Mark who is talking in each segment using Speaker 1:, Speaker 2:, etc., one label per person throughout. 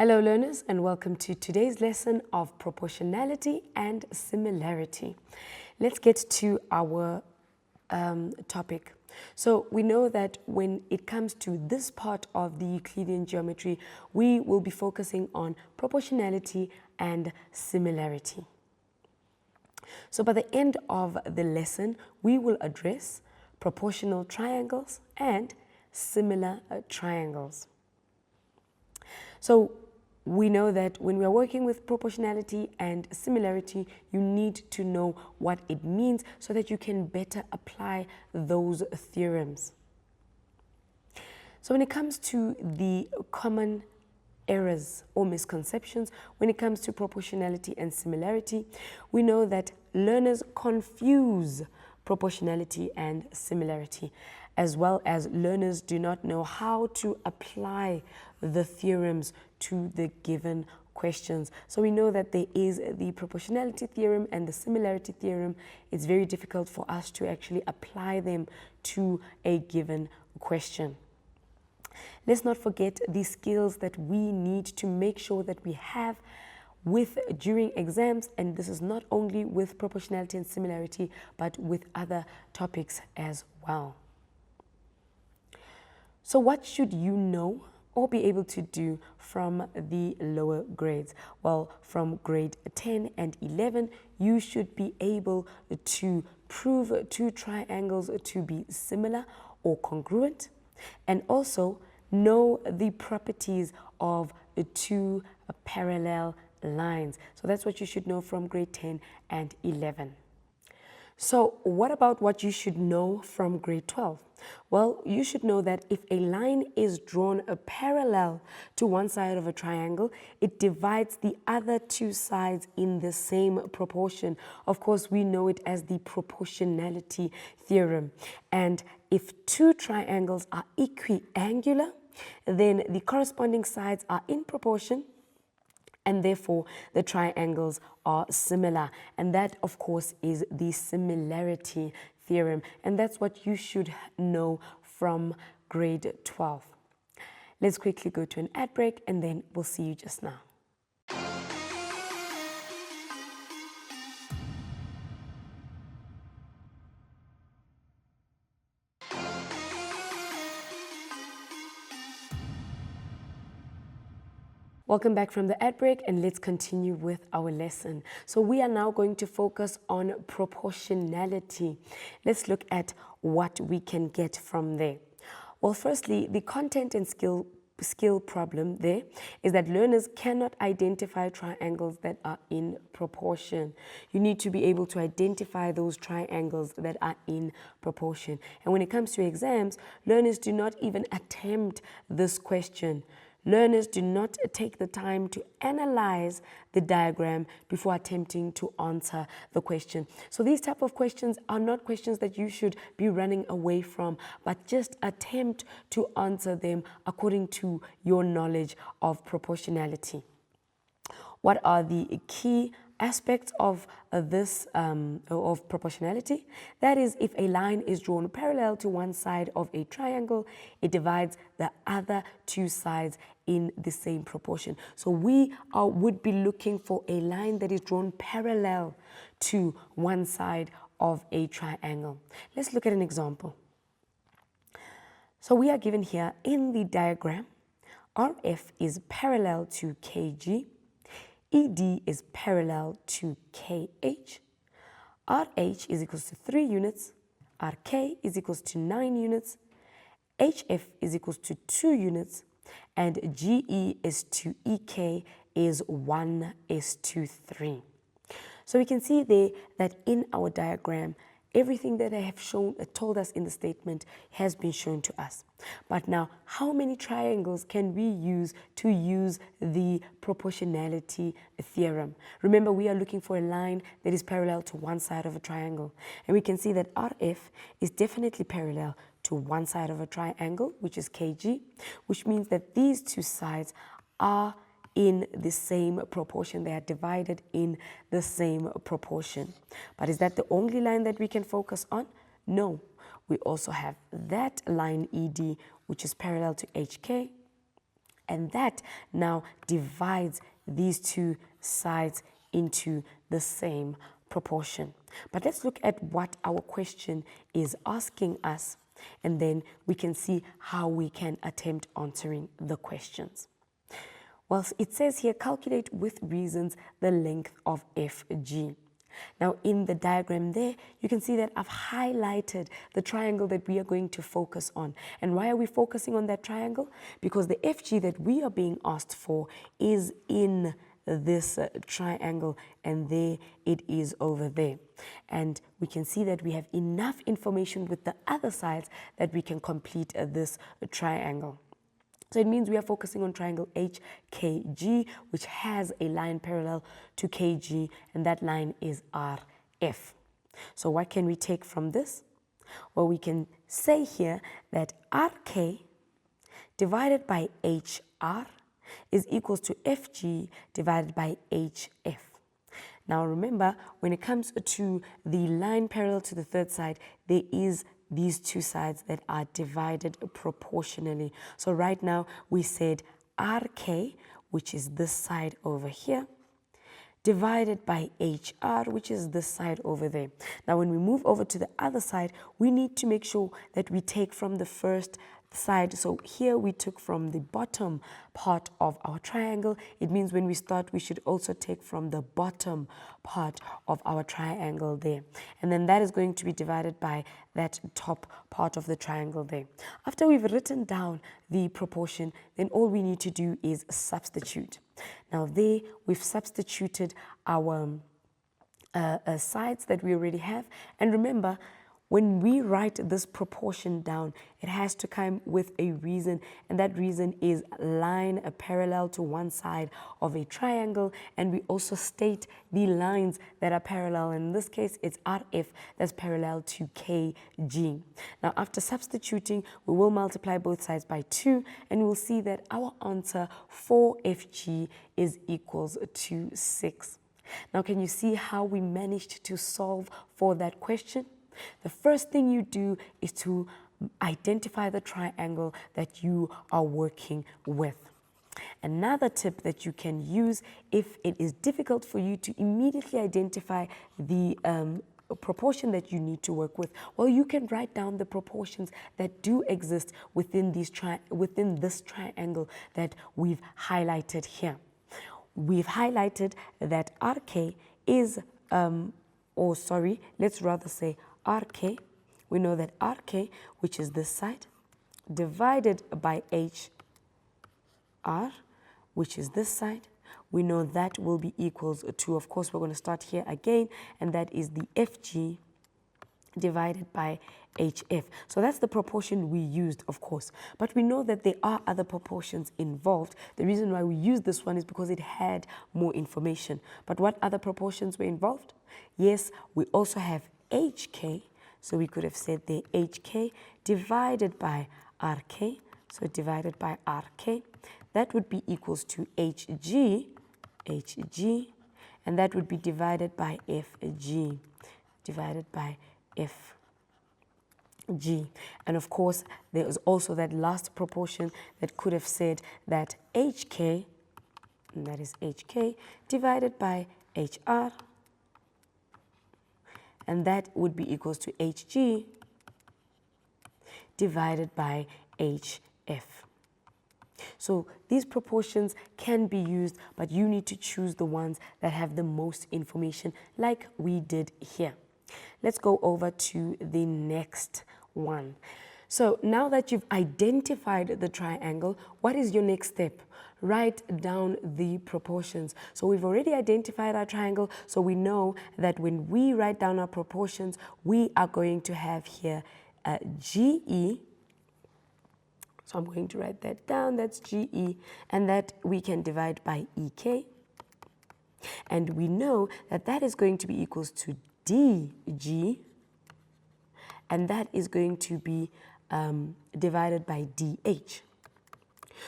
Speaker 1: Hello learners, and welcome to today's lesson of proportionality and similarity. Let's get to our topic. So we know that when it comes to this part of the Euclidean geometry, we will be focusing on proportionality and similarity. So by the end of the lesson, we will address proportional triangles and similar triangles. So we know that when we are working with proportionality and similarity, you need to know what it means so that you can better apply those theorems. So when it comes to the common errors or misconceptions, when it comes to proportionality and similarity, we know that learners confuse proportionality and similarity, as well as learners do not know how to apply the theorems to the given questions. So we know that there is the proportionality theorem and the similarity theorem. It's very difficult for us to actually apply them to a given question. Let's not forget the skills that we need to make sure that we have during exams, and this is not only with proportionality and similarity, but with other topics as well. So what should you know or be able to do from the lower grades? Well, from grade 10 and 11, you should be able to prove two triangles to be similar or congruent, and also know the properties of two parallel lines. So that's what you should know from grade 10 and 11. So what about what you should know from grade 12? Well, you should know that if a line is drawn parallel to one side of a triangle, it divides the other two sides in the same proportion. Of course, we know it as the proportionality theorem. And if two triangles are equiangular, then the corresponding sides are in proportion, and therefore the triangles are similar. And that, of course, is the similarity theorem. And that's what you should know from grade 12. Let's quickly go to an ad break, and then we'll see you just now. Welcome back from the ad break, and let's continue with our lesson. So we are now going to focus on proportionality. Let's look at what we can get from there. Well, firstly, the content and skill problem there is that learners cannot identify triangles that are in proportion. You need to be able to identify those triangles that are in proportion. And when it comes to exams, learners do not even attempt this question. Learners do not take the time to analyze the diagram before attempting to answer the question. So these type of questions are not questions that you should be running away from, but just attempt to answer them according to your knowledge of proportionality. What are the key aspects of this of proportionality? That is, if a line is drawn parallel to one side of a triangle, it divides the other two sides in the same proportion. So we would be looking for a line that is drawn parallel to one side of a triangle. Let's look at an example. So we are given here in the diagram, RF is parallel to KG, ED is parallel to KH, RH is equals to 3 units, RK is equals to 9 units, HF is equals to 2 units, and GE is to EK is 1:3. So we can see there that in our diagram, everything that I have told us in the statement has been shown to us. But now, how many triangles can we use to use the proportionality theorem? Remember, we are looking for a line that is parallel to one side of a triangle. And we can see that RF is definitely parallel to one side of a triangle, which is KG, which means that these two sides are in the same proportion. They are divided in the same proportion. But is that the only line that we can focus on? No. We also have that line ED, which is parallel to HK, and that now divides these two sides into the same proportion. But let's look at what our question is asking us, and then we can see how we can attempt answering the questions. Well, it says here, calculate with reasons the length of FG. Now, in the diagram there, you can see that I've highlighted the triangle that we are going to focus on. And why are we focusing on that triangle? Because the FG that we are being asked for is in this triangle, and there it is over there. And we can see that we have enough information with the other sides that we can complete this triangle. So it means we are focusing on triangle HKG, which has a line parallel to KG, and that line is RF. So what can we take from this? Well, we can say here that RK divided by HR is equals to FG divided by HF. Now remember, when it comes to the line parallel to the third side, there is these two sides that are divided proportionally. So right now we said RK, which is this side over here, divided by HR, which is this side over there. Now when we move over to the other side, we need to make sure that we take from the first side. So here we took from the bottom part of our triangle. It means when we start, we should also take from the bottom part of our triangle there. And then that is going to be divided by that top part of the triangle there. After we've written down the proportion, then all we need to do is substitute. Now there we've substituted our sides that we already have. And remember, when we write this proportion down, it has to come with a reason, and that reason is line parallel to one side of a triangle, and we also state the lines that are parallel. In this case, it's RF that's parallel to KG. Now, after substituting, we will multiply both sides by 2, and we'll see that our answer for FG is equals to 6. Now, can you see how we managed to solve for that question? The first thing you do is to identify the triangle that you are working with. Another tip that you can use if it is difficult for you to immediately identify the proportion that you need to work with, well, you can write down the proportions that do exist within this triangle that we've highlighted here. We've highlighted that RK is, let's rather say RK, we know that RK, which is this side, divided by HR, which is this side, we know that will be equals to, of course, we're going to start here again, and that is the FG divided by HF. So that's the proportion we used, of course. But we know that there are other proportions involved. The reason why we used this one is because it had more information. But what other proportions were involved? Yes, we also have HK, so we could have said the HK divided by RK, so divided by RK, that would be equals to HG, and that would be divided by FG, divided by FG. And of course, there is also that last proportion that could have said that HK, and that is HK, divided by HR, and that would be equals to HG divided by HF. So these proportions can be used, but you need to choose the ones that have the most information, like we did here. Let's go over to the next one. So now that you've identified the triangle, what is your next step? Write down the proportions. So we've already identified our triangle, so we know that when we write down our proportions, we are going to have here GE. So I'm going to write that down, that's GE, and that we can divide by EK. And we know that that is going to be equals to DG, and that is going to be divided by DH.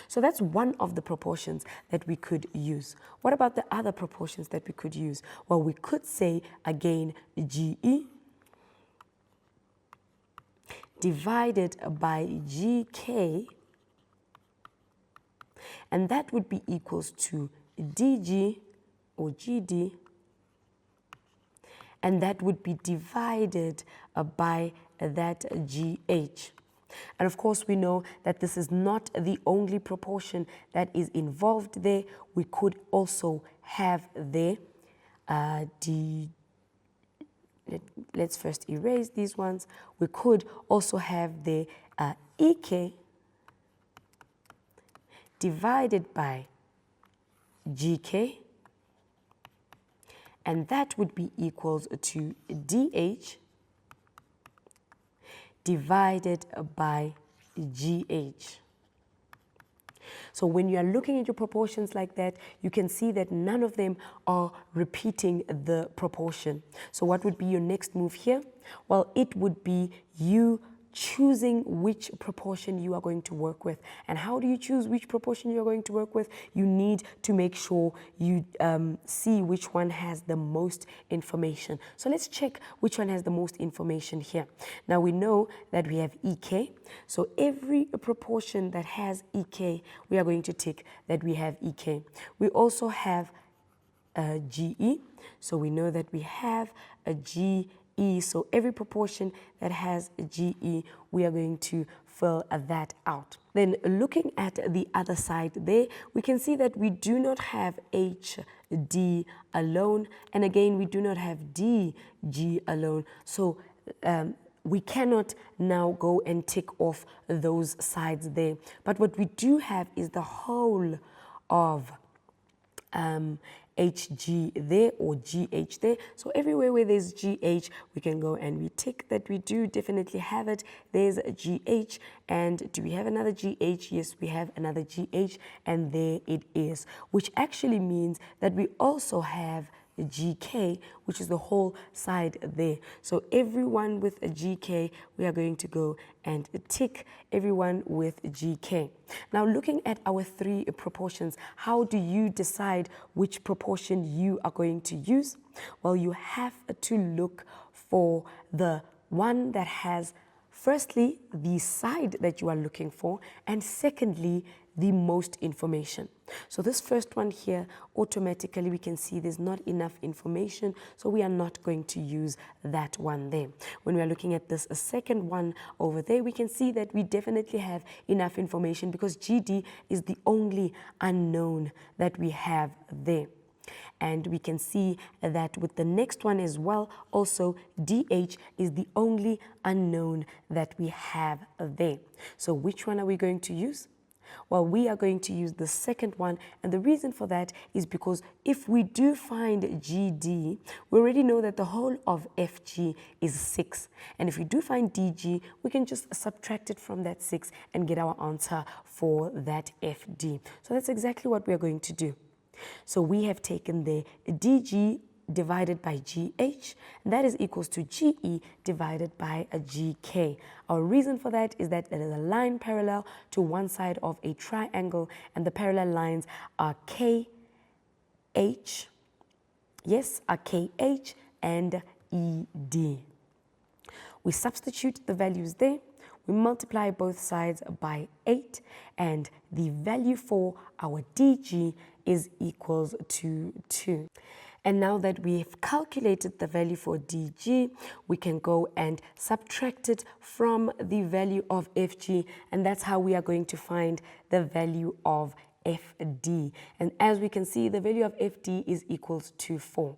Speaker 1: So that's one of the proportions that we could use. What about the other proportions that we could use? Well, we could say, again, GE divided by GK, and that would be equals to DG or GD, and that would be divided by that GH. And of course, we know that this is not the only proportion that is involved there. We could also have there let's first erase these ones. We could also have the EK divided by GK, and that would be equals to DH divided by GH. So when you are looking at your proportions like that, you can see that none of them are repeating the proportion. So what would be your next move here? Well, it would be you choosing which proportion you are going to work with. And how do you choose which proportion you're going to work with? You need to make sure you see which one has the most information. So let's check which one has the most information here. Now we know that we have EK. So every proportion that has EK, we are going to tick that we have EK. We also have GE. So we know that we have a GE. So every proportion that has a GE, we are going to fill that out. Then looking at the other side there, we can see that we do not have HD alone. And again, we do not have DG alone. So we cannot now go and tick off those sides there. But what we do have is the whole of HG there or GH there. So everywhere where there's GH, we can go and we tick that we do definitely have it. There's a GH, and do we have another GH? Yes, we have another GH, and there it is, which actually means that we also have GK, which is the whole side there. So everyone with a GK, we are going to go and tick everyone with GK. Now looking at our three proportions, how do you decide which proportion you are going to use? Well, you have to look for the one that has, firstly, the side that you are looking for, and secondly, the most information. So this first one here, automatically we can see there's not enough information, so we are not going to use that one there. When we are looking at this second one over there, we can see that we definitely have enough information because GD is the only unknown that we have there. And we can see that with the next one as well, also DH is the only unknown that we have there. So which one are we going to use? Well, we are going to use the second one, and the reason for that is because if we do find GD, we already know that the whole of FG is 6. And if we do find DG, we can just subtract it from that 6 and get our answer for that FD. So that's exactly what we are going to do. So we have taken the DG divided by GH, and that is equals to GE divided by a GK. Our reason for that is that it is a line parallel to one side of a triangle, and the parallel lines are KH, yes, are KH and ED. We substitute the values there. We multiply both sides by 8, and the value for our DG is equals to 2. And now that we've calculated the value for DG, we can go and subtract it from the value of FG, and that's how we are going to find the value of FD. And as we can see, the value of FD is equals to 4.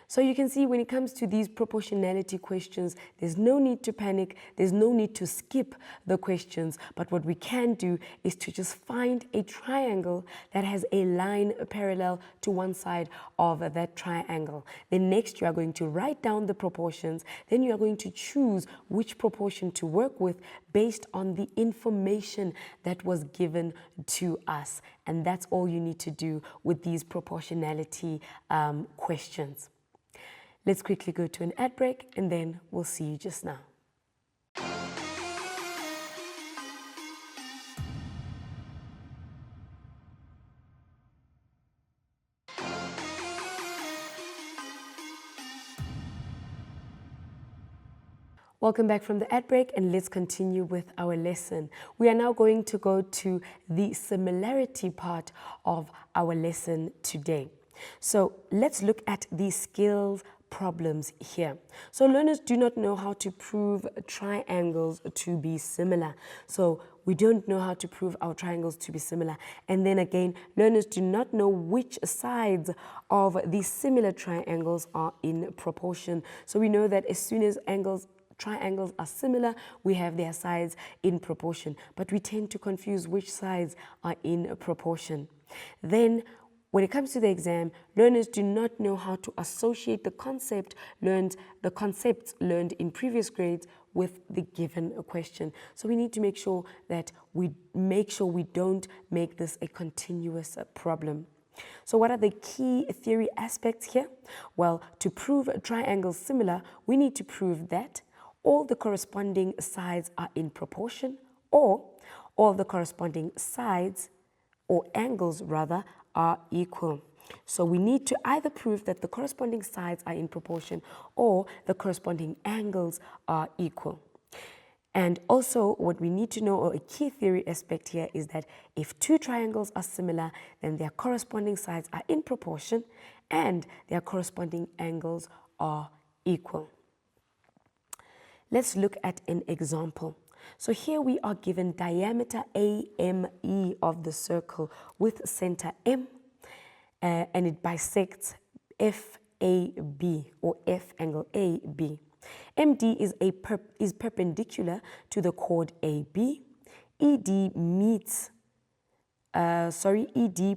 Speaker 1: So you can see when it comes to these proportionality questions, there's no need to panic, there's no need to skip the questions, but what we can do is to just find a triangle that has a line parallel to one side of that triangle. Then next you are going to write down the proportions, then you are going to choose which proportion to work with based on the information that was given to us. And that's all you need to do with these proportionality questions. Let's quickly go to an ad break, and then we'll see you just now. Welcome back from the ad break, and let's continue with our lesson. We are now going to go to the similarity part of our lesson today. So let's look at the skills problems here. So learners do not know how to prove triangles to be similar. So we don't know how to prove our triangles to be similar. And then again, learners do not know which sides of these similar triangles are in proportion. So we know that as soon as triangles are similar, we have their sides in proportion, but we tend to confuse which sides are in proportion. Then when it comes to the exam, learners do not know how to associate the concepts learned in previous grades with the given question. So we need to make sure we don't make this a continuous problem. So what are the key theory aspects here? Well, to prove triangles similar, we need to prove that all the corresponding sides are in proportion, or all the corresponding sides, or angles rather, are equal. So we need to either prove that the corresponding sides are in proportion or the corresponding angles are equal. And also what we need to know, or a key theory aspect here, is that if two triangles are similar, then their corresponding sides are in proportion and their corresponding angles are equal. Let's look at an example. So here we are given diameter AME of the circle with center M, and it bisects FAB, or F angle AB. MD is perpendicular to the chord AB. ED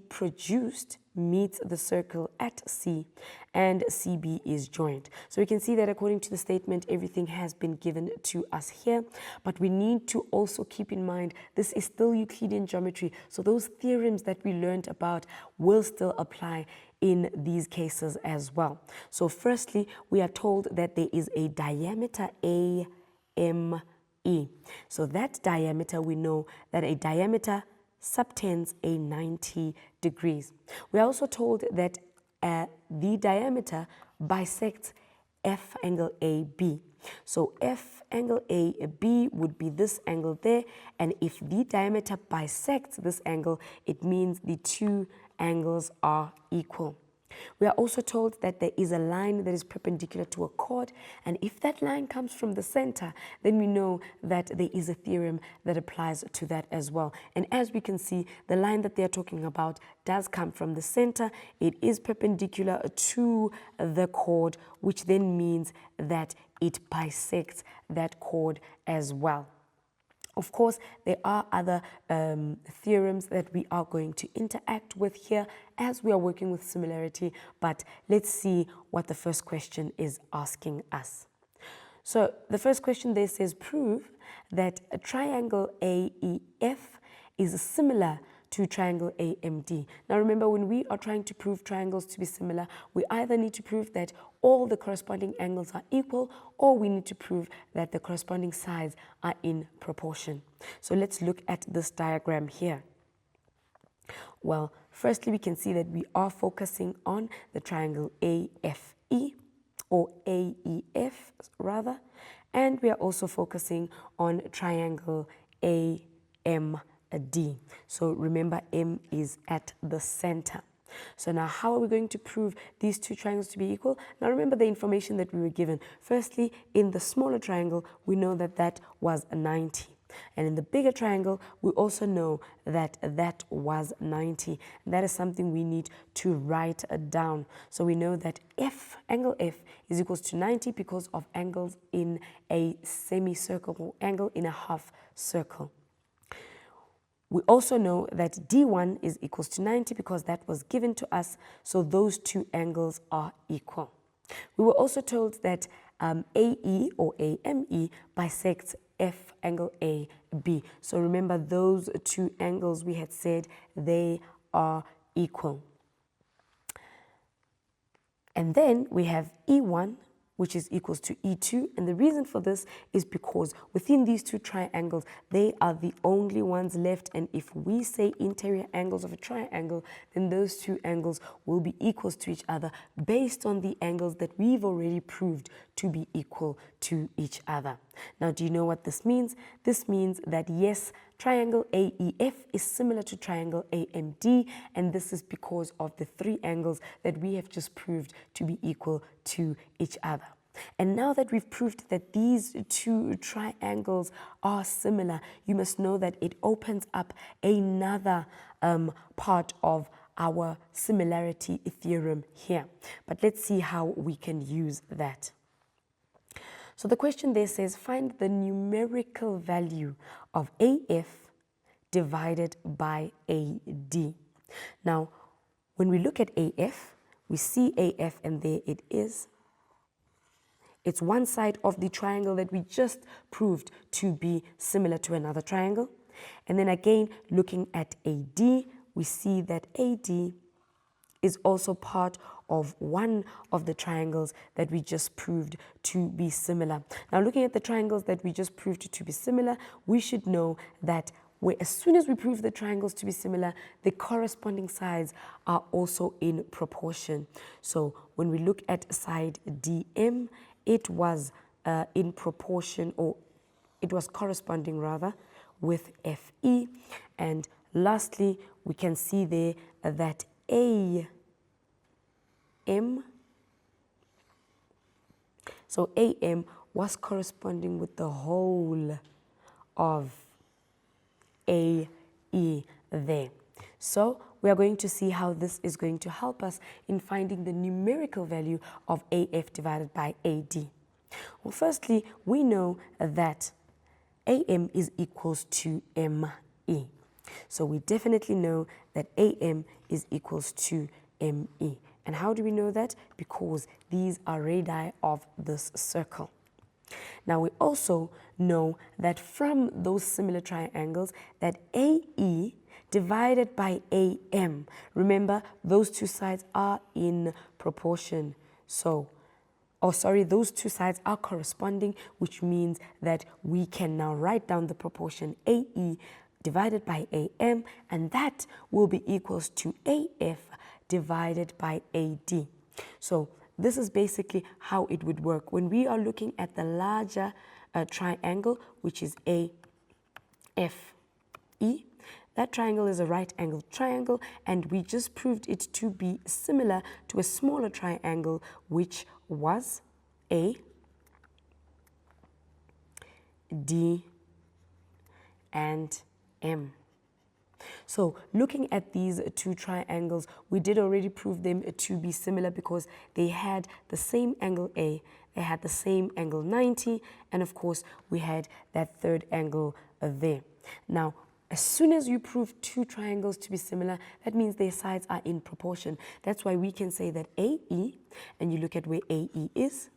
Speaker 1: produced meets the circle at C, and CB is joined. So we can see that according to the statement, everything has been given to us here, but we need to also keep in mind this is still Euclidean geometry, so those theorems that we learned about will still apply in these cases as well. So firstly, we are told that there is a diameter AME. So that diameter, we know that a diameter subtends a 90 degrees. We are also told that the diameter bisects F angle AB. So F angle AB would be this angle there, and if the diameter bisects this angle, it means the two angles are equal. We are also told that there is a line that is perpendicular to a chord, and if that line comes from the center, then we know that there is a theorem that applies to that as well. And as we can see, the line that they're talking about does come from the center. It is perpendicular to the chord, which then means that it bisects that chord as well. Of course, there are other theorems that we are going to interact with here as we are working with similarity, but let's see what the first question is asking us. So the first question there says, prove that a triangle AEF is similar to triangle AMD. Now remember, when we are trying to prove triangles to be similar, we either need to prove that all the corresponding angles are equal, or we need to prove that the corresponding sides are in proportion. So let's look at this diagram here. Well, firstly, we can see that we are focusing on the triangle AFE, or AEF rather, and we are also focusing on triangle AMD. So remember, M is at the center. So now how are we going to prove these two triangles to be equal? Now remember the information that we were given. Firstly, in the smaller triangle, we know that that was 90. And in the bigger triangle, we also know that that was 90. And that is something we need to write down. So we know that angle F is equals to 90 because of angles in a semicircle, or angle in a half circle. We also know that D1 is equals to 90 because that was given to us, so those two angles are equal. We were also told that AE, or AME, bisects F angle AB. So remember, those two angles we had said they are equal. And then we have E1, which is equals to E2. And the reason for this is because within these two triangles, they are the only ones left. And if we say interior angles of a triangle, then those two angles will be equals to each other based on the angles that we've already proved to be equal to each other. Now, do you know what this means? This means that yes, triangle AEF is similar to triangle AMD, and this is because of the three angles that we have just proved to be equal to each other. And now that we've proved that these two triangles are similar, you must know that it opens up another part of our similarity theorem here. But let's see how we can use that. So the question there says, find the numerical value of AF divided by AD. Now, when we look at AF, we see AF and there it is. It's one side of the triangle that we just proved to be similar to another triangle. And then again, looking at AD, we see that AD is also part of one of the triangles that we just proved to be similar. Now, looking at the triangles that we just proved to be similar, we should know that as soon as we prove the triangles to be similar, the corresponding sides are also in proportion. So when we look at side DM, it was in proportion, or it was corresponding rather, with FE. And lastly, we can see there that AM, so AM was corresponding with the whole of AE there. So we are going to see how this is going to help us in finding the numerical value of AF divided by AD. Well, firstly, we know that AM is equals to ME. So we definitely know that AM is equals to ME. And how do we know that? Because these are radii of this circle. Now we also know that from those similar triangles that AE divided by AM, remember those two sides are in proportion. Those two sides are corresponding, which means that we can now write down the proportion AE divided by AM, and that will be equals to AF divided by AD. So this is basically how it would work. When we are looking at the larger triangle, which is AFE, that triangle is a right angled triangle, and we just proved it to be similar to a smaller triangle, which was AD and M. So looking at these two triangles, we did already prove them to be similar because they had the same angle A, they had the same angle 90, and of course we had that third angle there. Now, as soon as you prove two triangles to be similar, that means their sides are in proportion. That's why we can say that AE, and you look at where AE is,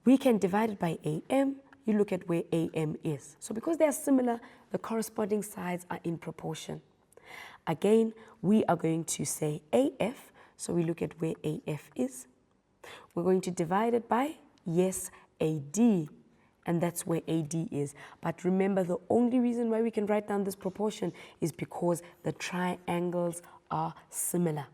Speaker 1: we can divide it by AM, you look at where AM is. So because they are similar, the corresponding sides are in proportion. Again, we are going to say AF, so we look at where AF is. We're going to divide it by, yes, AD, and that's where AD is. But remember, the only reason why we can write down this proportion is because the triangles are similar.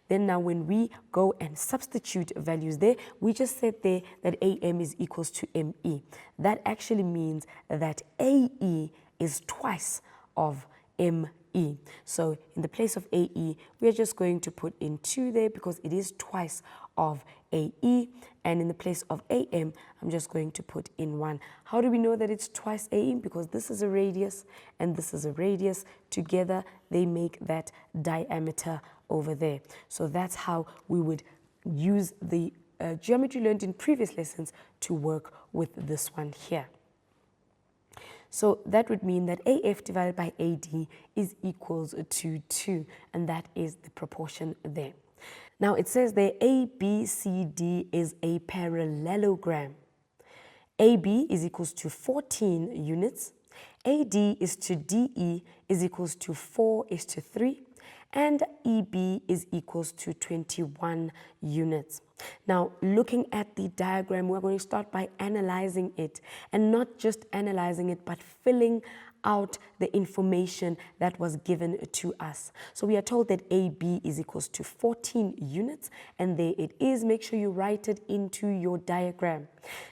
Speaker 1: Then now when we go and substitute values there, we just said there that AM is equals to ME. That actually means that AE is twice of ME. So in the place of AE, we are just going to put in 2 there because it is twice of AE. And in the place of AM, I'm just going to put in 1. How do we know that it's twice AE? Because this is a radius and this is a radius. Together, they make that diameter over there. So that's how we would use the geometry learned in previous lessons to work with this one here. So that would mean that AF divided by AD is equals to 2, and that is the proportion there. Now it says there ABCD is a parallelogram. AB is equals to 14 units, AD is to DE is equals to 4:3, and EB is equals to 21 units. Now, looking at the diagram, we're going to start by analyzing it, and not just analyzing it, but filling out the information that was given to us. So we are told that AB is equals to 14 units, and there it is. Make sure you write it into your diagram.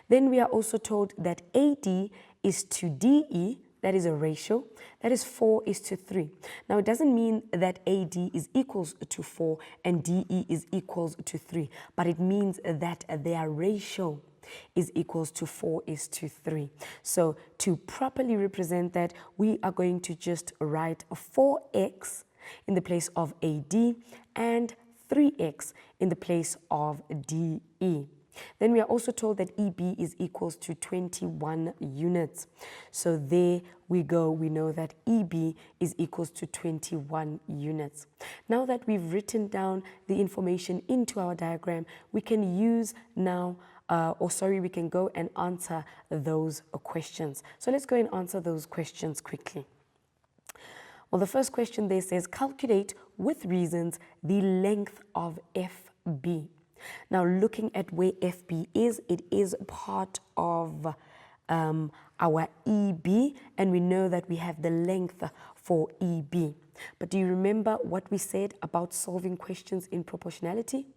Speaker 1: Then we are also told that AD is to DE, that is a ratio, that is 4:3. Now it doesn't mean that AD is equals to 4 and DE is equals to 3, but it means that their ratio is equals to 4:3. So to properly represent that, we are going to just write 4x in the place of AD and 3x in the place of DE. Then we are also told that EB is equals to 21 units. So there we go. We know that EB is equals to 21 units. Now that we've written down the information into our diagram, we can use now, we can go and answer those questions. So let's go and answer those questions quickly. Well, the first question there says, calculate with reasons the length of FB. Now, looking at where FB is, it is part of our EB, and we know that we have the length for EB. But do you remember what we said about solving questions in proportionality?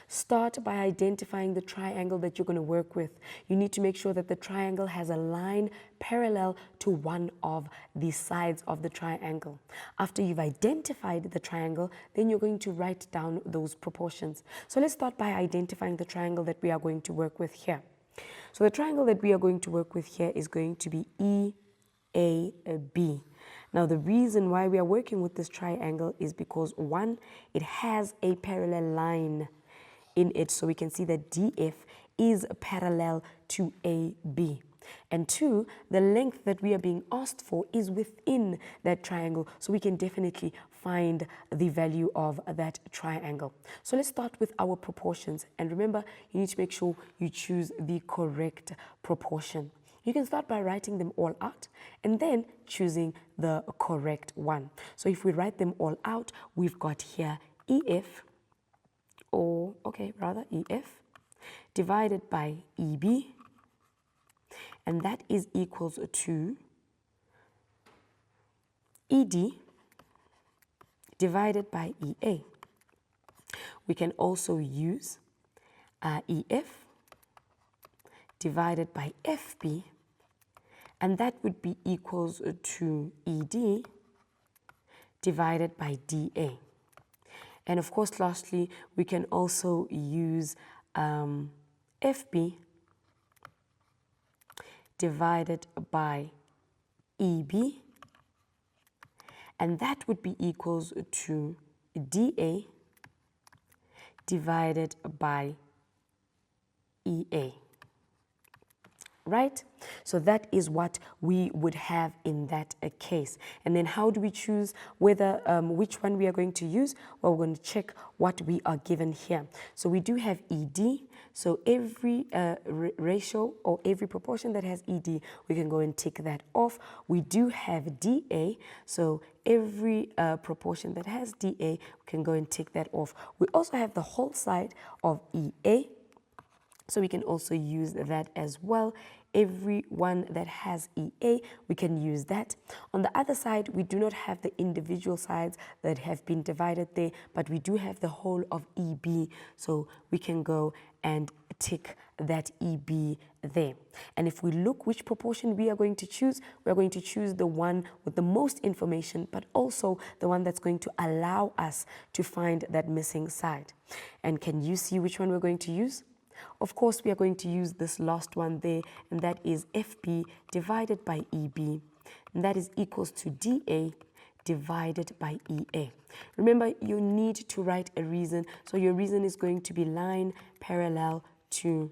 Speaker 1: Start by identifying the triangle that you're going to work with. You need to make sure that the triangle has a line parallel to one of the sides of the triangle. After you've identified the triangle, then you're going to write down those proportions. So let's start by identifying the triangle that we are going to work with here. So the triangle that we are going to work with here is going to be EAB. Now, the reason why we are working with this triangle is because, one, it has a parallel line in it, so we can see that DF is parallel to AB. And two, the length that we are being asked for is within that triangle, so we can definitely find the value of that triangle. So let's start with our proportions. And remember, you need to make sure you choose the correct proportion. You can start by writing them all out and then choosing the correct one. So if we write them all out, we've got here EF, EF divided by EB, and that is equals to ED divided by EA. We can also use EF divided by FB, and that would be equals to ED divided by DA. And of course, lastly, we can also use FB divided by EB, and that would be equals to DA divided by EA. Right? So that is what we would have in that case. And then how do we choose whether which one we are going to use? Well, we're going to check what we are given here. So we do have ED. So every ratio or every proportion that has ED, we can go and tick that off. We do have DA. So every proportion that has DA, we can go and tick that off. We also have the whole side of EA. So we can also use that as well. Every one that has EA, we can use that. On the other side, we do not have the individual sides that have been divided there, but we do have the whole of EB. So we can go and tick that EB there. And if we look which proportion we are going to choose, we're going to choose the one with the most information, but also the one that's going to allow us to find that missing side. And can you see which one we're going to use? Of course, we are going to use this last one there, and that is FB divided by EB, and that is equals to DA divided by EA. Remember, you need to write a reason, so your reason is going to be line parallel to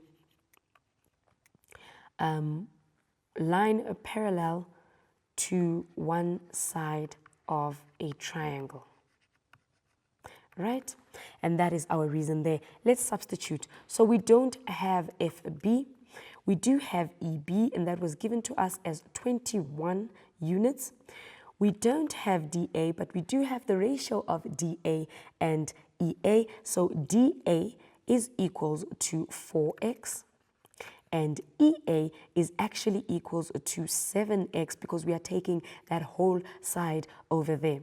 Speaker 1: one side of a triangle. Right? And that is our reason there. Let's substitute. So we don't have FB. We do have EB, and that was given to us as 21 units. We don't have DA, but we do have the ratio of DA and EA. So DA is equals to 4x, and EA is actually equals to 7x because we are taking that whole side over there.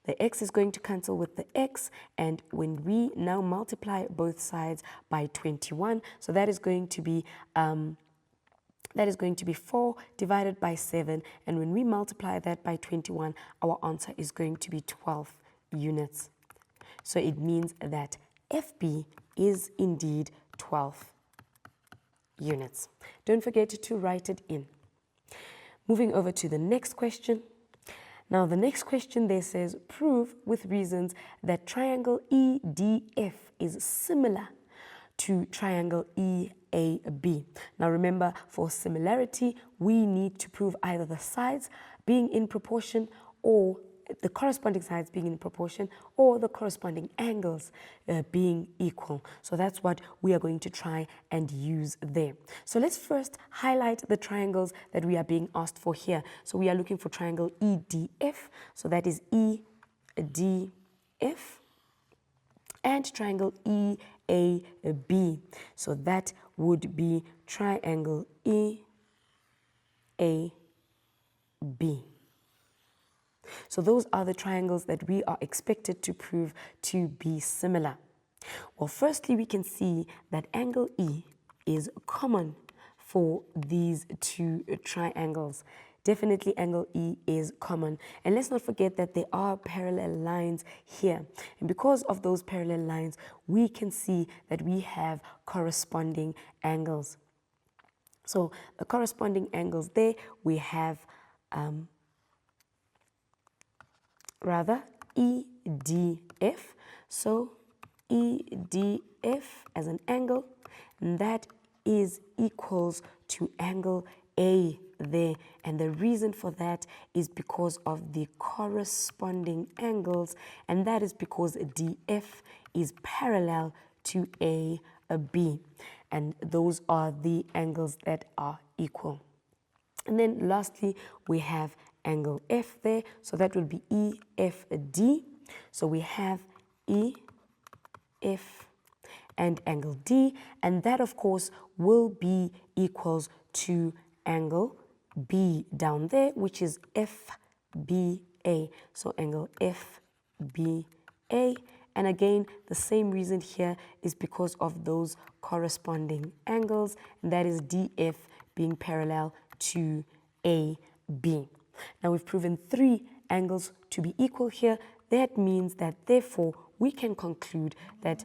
Speaker 1: The x is going to cancel with the x, and when we now multiply both sides by 21, so that is going to be 4 divided by 7, and when we multiply that by 21, our answer is going to be 12 units. So it means that FB is indeed 12 units. Don't forget to write it in. Moving over to the next question. Now the next question there says, prove with reasons that triangle EDF is similar to triangle EAB. Now remember, for similarity, we need to prove either the sides being in proportion, or the corresponding sides being in proportion, or the corresponding angles being equal. So that's what we are going to try and use there. So let's first highlight the triangles that we are being asked for here. So we are looking for triangle EDF, so that is EDF, and triangle EAB, so that would be triangle EAB. So those are the triangles that we are expected to prove to be similar. Well, firstly, we can see that angle E is common for these two triangles. Definitely angle E is common. And let's not forget that there are parallel lines here. And because of those parallel lines, we can see that we have corresponding angles. So the corresponding angles there, we have EDF. So EDF as an angle, and that is equals to angle A there. And the reason for that is because of the corresponding angles, and that is because DF is parallel to AB. And those are the angles that are equal. And then lastly, we have angle F there, so that will be EFD. So we have EF and angle D, and that of course will be equals to angle B down there, which is FBA. So angle FBA, and again the same reason here is because of those corresponding angles, and that is DF being parallel to AB. Now we've proven 3 angles to be equal here. That means that therefore we can conclude that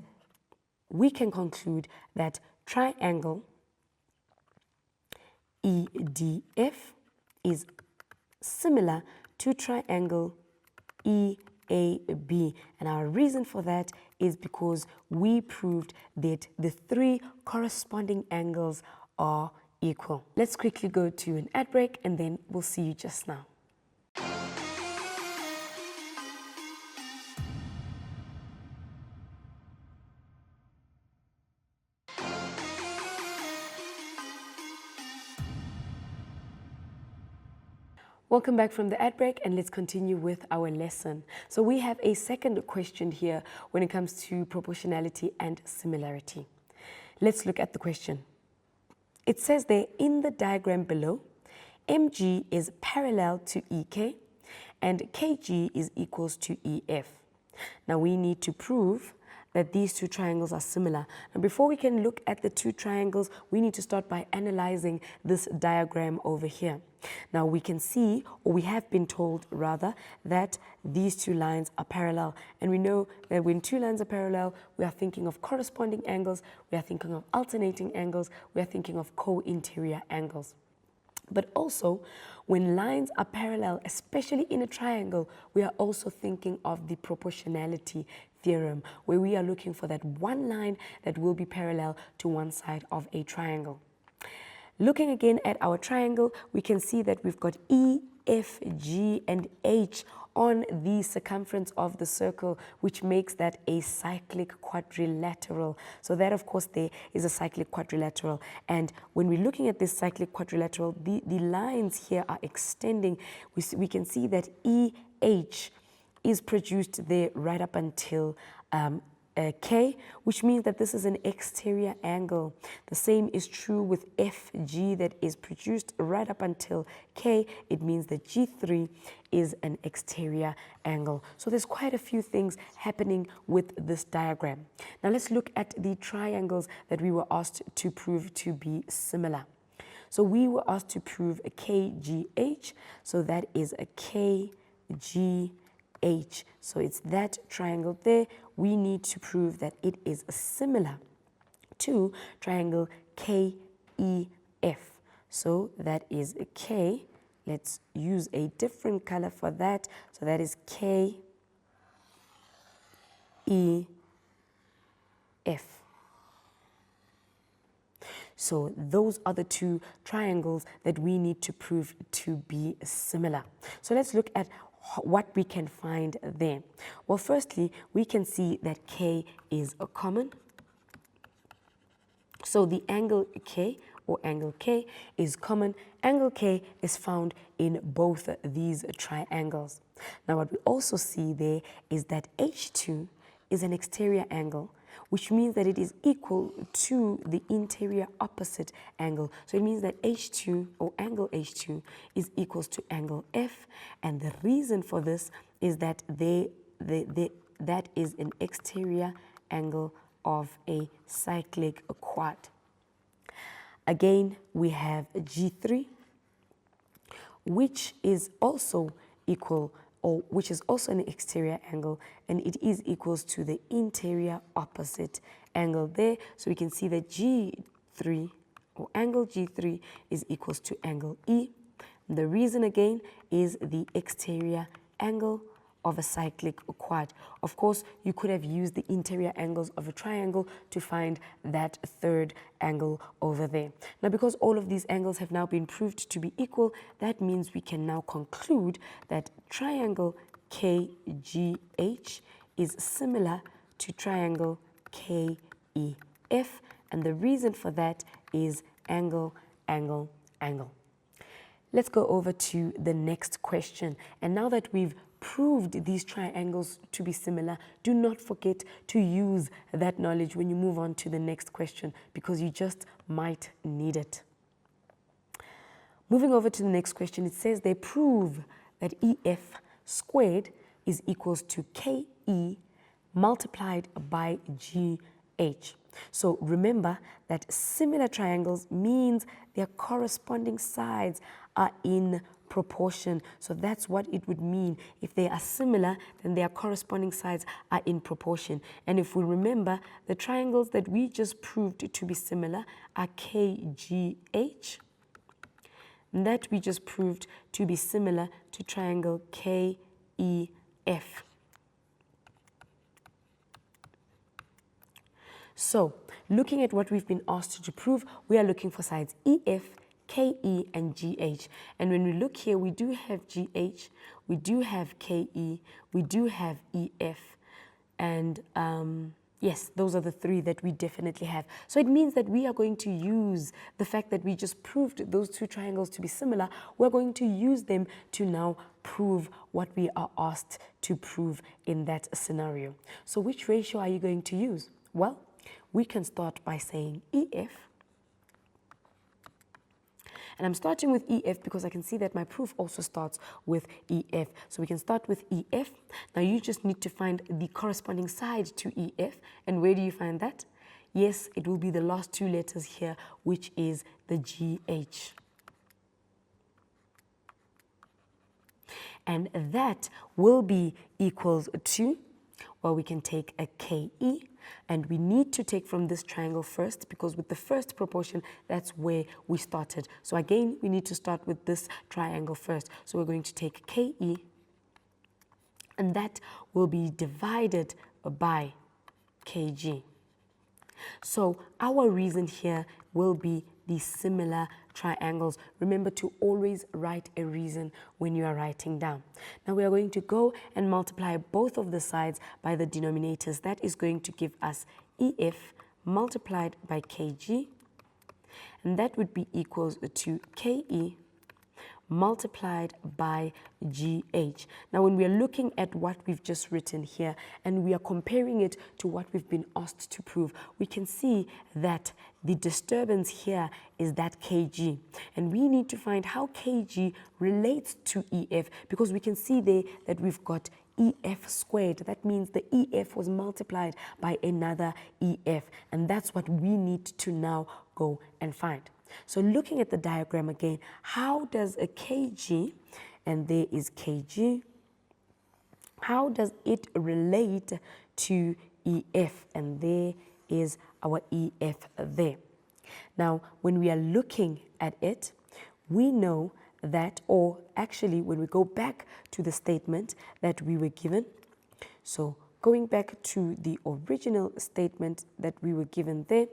Speaker 1: triangle EDF is similar to triangle EAB. And our reason for that is because we proved that the 3 corresponding angles are equal. Let's quickly go to an ad break, and then we'll see you just now. Welcome back from the ad break, and let's continue with our lesson. So we have a second question here when it comes to proportionality and similarity. Let's look at the question. It says there in the diagram below, MG is parallel to EK and KG is equals to EF. Now we need to prove that these 2 triangles are similar. Now before we can look at the 2 triangles, we need to start by analyzing this diagram over here. Now we can see, or we have been told rather, that these 2 lines are parallel. And we know that when 2 lines are parallel, we are thinking of corresponding angles, we are thinking of alternating angles, we are thinking of co-interior angles. But also, when lines are parallel, especially in a triangle, we are also thinking of the proportionality theorem, where we are looking for that one line that will be parallel to one side of a triangle. Looking again at our triangle, we can see that we've got E, F, G, and H on the circumference of the circle, which makes that a cyclic quadrilateral. So that, of course, there is a cyclic quadrilateral. And when we're looking at this cyclic quadrilateral, the lines here are extending. We can see that EH is produced there right up until K, which means that this is an exterior angle. The same is true with FG that is produced right up until K. It means that G3 is an exterior angle. So there's quite a few things happening with this diagram. Now let's look at the triangles that we were asked to prove to be similar. So we were asked to prove a KGH, so that is a KGH. So it's that triangle there. We need to prove that it is similar to triangle KEF. So that is a K. Let's use a different color for that. So that is KEF. So those are the two triangles that we need to prove to be similar. So let's look at what we can find there. Well, firstly, we can see that K is a common. So the angle K or angle K is common. Angle K is found in both these triangles. Now what we also see there is that H2 is an exterior angle, which means that it is equal to the interior opposite angle. So it means that H2 or angle H2 is equals to angle F, and the reason for this is that that is an exterior angle of a cyclic quad. Again, we have G3, which is also equal, or which is also an exterior angle, and it is equals to the interior opposite angle there. So we can see that G3 or angle G3 is equals to angle E. The reason again is the exterior angle of a cyclic quad. Of course, you could have used the interior angles of a triangle to find that third angle over there. Now, because all of these angles have now been proved to be equal, that means we can now conclude that triangle KGH is similar to triangle KEF, and the reason for that is angle, angle, angle. Let's go over to the next question. And now that we've proved these triangles to be similar, do not forget to use that knowledge when you move on to the next question, because you just might need it. Moving over to the next question, it says they prove that EF squared is equals to KE multiplied by GH. So remember that similar triangles means their corresponding sides are in proportion. So that's what it would mean. If they are similar, then their corresponding sides are in proportion. And if we remember, the triangles that we just proved to be similar are KGH, and that we just proved to be similar to triangle KEF. So, looking at what we've been asked to prove, we are looking for sides EF, KE, and GH. And when we look here, we do have GH, we do have KE, we do have EF, and yes, those are the three that we definitely have. So it means that we are going to use the fact that we just proved those two triangles to be similar. We're going to use them to now prove what we are asked to prove in that scenario. So which ratio are you going to use? Well, we can start by saying EF. And I'm starting with EF because I can see that my proof also starts with EF. So we can start with EF. Now you just need to find the corresponding side to EF. And where do you find that? Yes, it will be the last two letters here, which is the GH. And that will be equals to, well, we can take a KE, and we need to take from this triangle first, because with the first proportion, that's where we started. So again, we need to start with this triangle first. So we're going to take KE, and that will be divided by KG. So our reason here will be the similar triangles. Remember to always write a reason when you are writing down. Now we are going to go and multiply both of the sides by the denominators. That is going to give us EF multiplied by KG, and that would be equals to KE multiplied by GH. Now, when we are looking at what we've just written here and we are comparing it to what we've been asked to prove, we can see that the disturbance here is that kg. And we need to find how kg relates to EF, because we can see there that we've got EF squared. That means the EF was multiplied by another EF. And that's what we need to now go and find. So looking at the diagram again, how does a kg, and there is kg, how does it relate to EF? And there is our EF there. Now, when we are looking at it, we know that, or actually when we go back to the statement that we were given, so going back to the original statement that we were given there,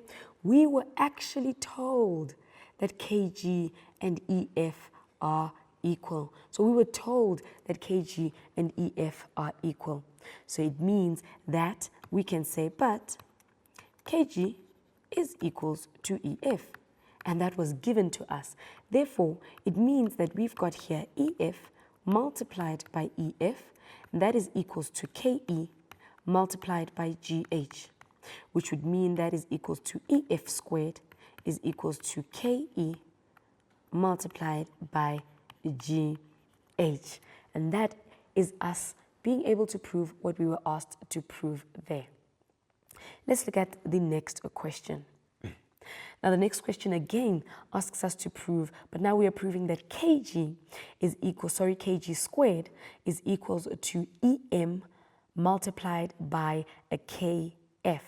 Speaker 1: we were actually told that kg and EF are equal. So we were told that kg and EF are equal. So it means that we can say, but kg is equals to EF, and that was given to us. Therefore, it means that we've got here EF multiplied by EF, and that is equals to KE multiplied by GH, which would mean that is equals to EF squared is equals to KE multiplied by GH. And that is us being able to prove what we were asked to prove there. Let's look at the next question. Now the next question again asks us to prove, but now we are proving that kg is equal, kg squared is equals to EM multiplied by a KF.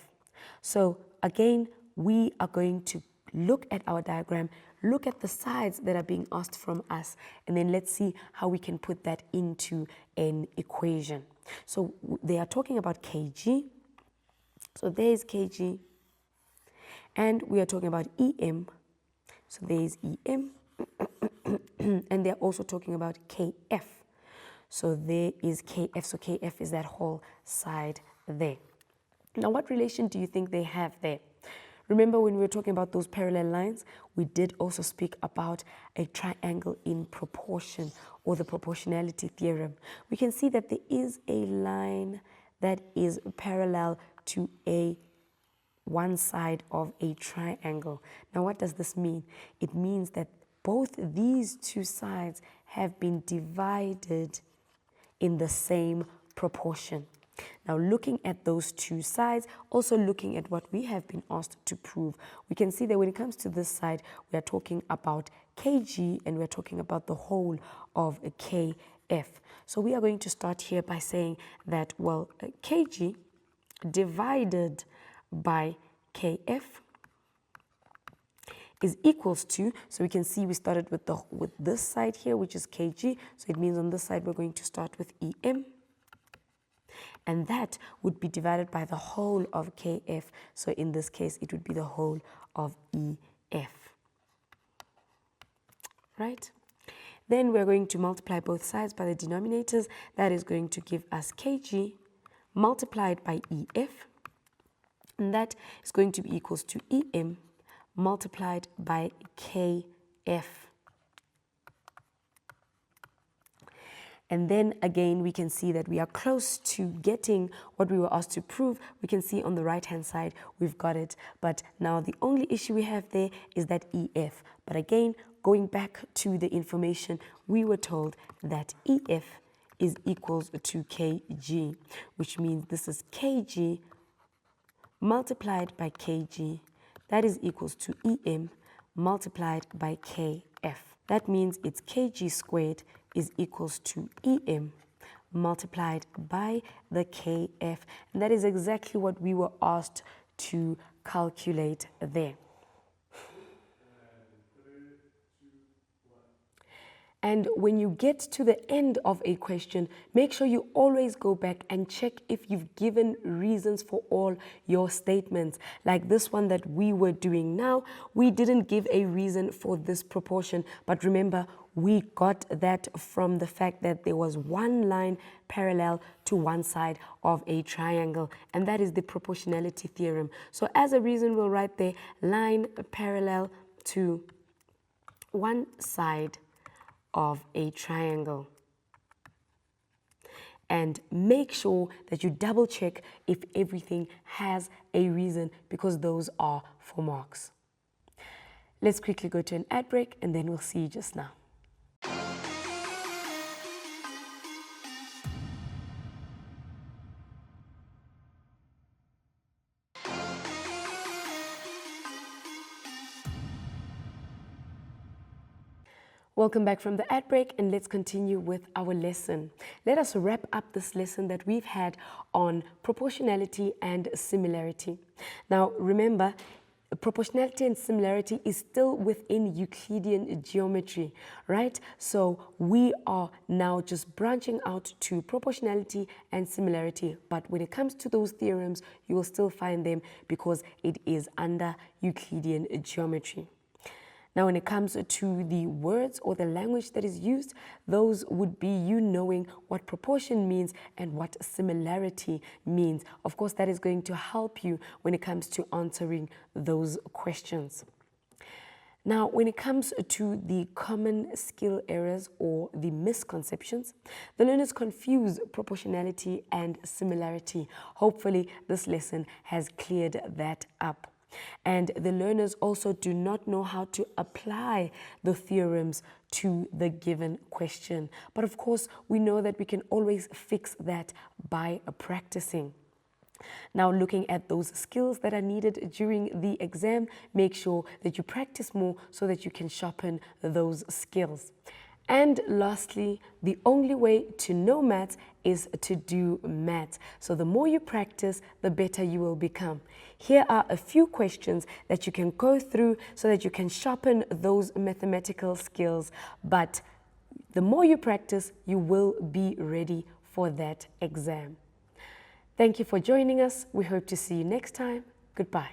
Speaker 1: So again, we are going to look at our diagram, look at the sides that are being asked from us, and then let's see how we can put that into an equation. So they are talking about kg. So there is kg, and we are talking about EM. So there is EM, and they're also talking about KF. So there is KF, so KF is that whole side there. Now, what relation do you think they have there? Remember when we were talking about those parallel lines, we did also speak about a triangle in proportion, or the proportionality theorem. We can see that there is a line that is parallel to one side of a triangle. Now, what does this mean? It means that both these two sides have been divided in the same proportion. Now, looking at those two sides, also looking at what we have been asked to prove, we can see that when it comes to this side, we are talking about kg and we're talking about the whole of a kf. So we are going to start here by saying that, well, kg divided by kf is equals to, so we can see we started with this side here, which is kg. So it means on this side we're going to start with em, and that would be divided by the whole of kf. So in this case, it would be the whole of ef, right? Then we're going to multiply both sides by the denominators. That is going to give us kg multiplied by ef, and that is going to be equals to em multiplied by kf. And then again, we can see that we are close to getting what we were asked to prove. We can see on the right-hand side, we've got it. But now the only issue we have there is that EF. But again, going back to the information, we were told that EF is equals to kg, which means this is kg multiplied by kg. That is equals to em multiplied by kf. That means it's kg squared is equals to em multiplied by the kf. And that is exactly what we were asked to calculate there. And when you get to the end of a question, make sure you always go back and check if you've given reasons for all your statements. Like this one that we were doing now, we didn't give a reason for this proportion. But remember, we got that from the fact that there was one line parallel to one side of a triangle. And that is the proportionality theorem. So as a reason, we'll write there, line parallel to one side of a triangle. And make sure that you double check if everything has a reason, because those are for marks. Let's quickly go to an ad break and then we'll see you just now. Welcome back from the ad break, and let's continue with our lesson. Let us wrap up this lesson that we've had on proportionality and similarity. Now remember, proportionality and similarity is still within Euclidean geometry, right? So we are now just branching out to proportionality and similarity. But when it comes to those theorems, you will still find them because it is under Euclidean geometry. Now, when it comes to the words or the language that is used, those would be you knowing what proportion means and what similarity means. Of course, that is going to help you when it comes to answering those questions. Now, when it comes to the common skill errors or the misconceptions, the learners confuse proportionality and similarity. Hopefully, this lesson has cleared that up. And the learners also do not know how to apply the theorems to the given question. But of course, we know that we can always fix that by practicing. Now, looking at those skills that are needed during the exam, make sure that you practice more so that you can sharpen those skills. And lastly, the only way to know maths is to do maths. So the more you practice, the better you will become. Here are a few questions that you can go through so that you can sharpen those mathematical skills. But the more you practice, you will be ready for that exam. Thank you for joining us. We hope to see you next time. Goodbye.